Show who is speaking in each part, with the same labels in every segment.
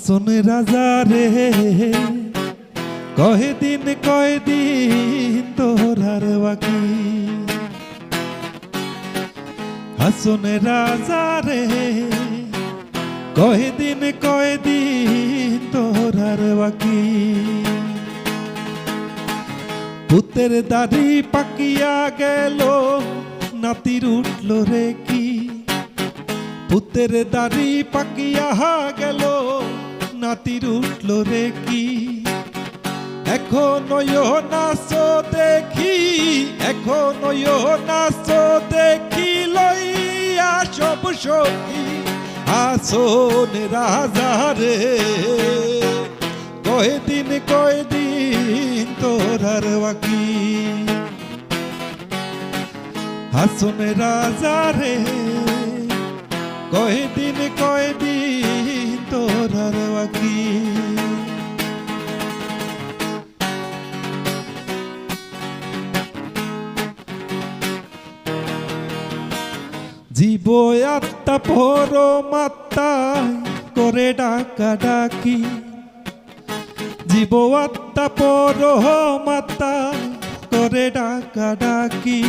Speaker 1: হাসন রাজা রে কয়দিন তোরার বাকি। হাসন রাজা রে কয়দিন তোরার বাকি। পুতের দাড়ি পাকিয়া গেল নাতির উঠল রে কি। পুতের দাড়ি পাকিয়া গেল নাতির উঠল রে কি। এখনো নাচ দেখি, এখনো নাচ দেখি লইয়া সব সখী। হাসন রাজা রে কয়দিন তোরার বাকি। হাসন রাজা রে কয়দিন তোরার বাকি। জীব আত্মা পরমাত্মায় করে ডাকা ডাকি। জীব আত্মা পরমাত্মায় করে ডাকা ডাকি।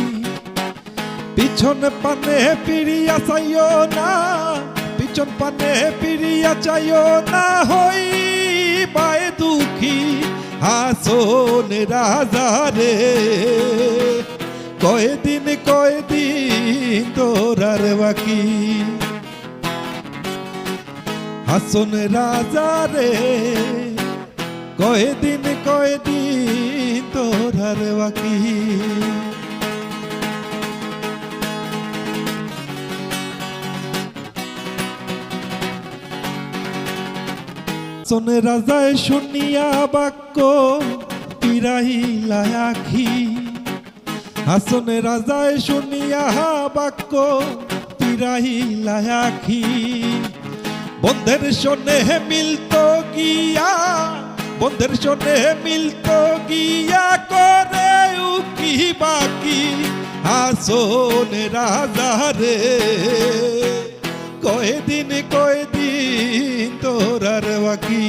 Speaker 1: পিছন পানে ফিরিয়া চাইও না, পিছন পানে ফিরিয়া চাইও না, হই বায়ে দুঃখী। হাসন রাজা রে কয়দিন তোরার বাকি। হাসন রাজা রে কয়দিন তোরার বাকি। হাসন রাজায় শুনিয়া বাক্য পিরাইলা আখি। হাসন রাজায় শুনিয়া বাক্য পিরাইলা আখি। বন্ধের শোনে মিলত গিয়া, বন্ধের শোনে মিলত গিয়া করে উকি বাকি। হাসন রাজা রে কয়দিন তোরার বাকি।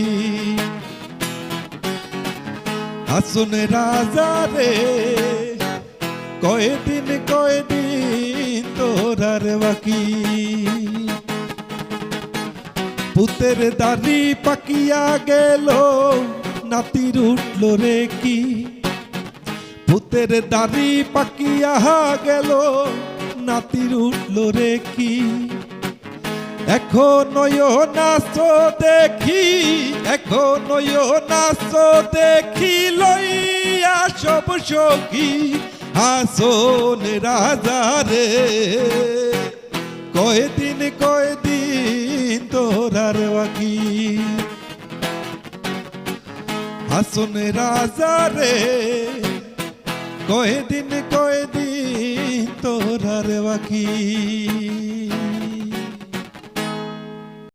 Speaker 1: হাসন রাজা রে কয়দিন তোরার বাকি। পুতের দাড়ি পাকিয়া গেল নাতির উঠল রে কি। পুতের দাড়ি পাকিয়া গেল নাতির উঠল রে কি। এখনো নাচ দেখি, এখনো নাচ দেখি লইয়া সব সখী। হাসন রাজা রে কয়দিন তোরার বাকি। হাসন রাজা রে কয়দিন তোরার বাকি।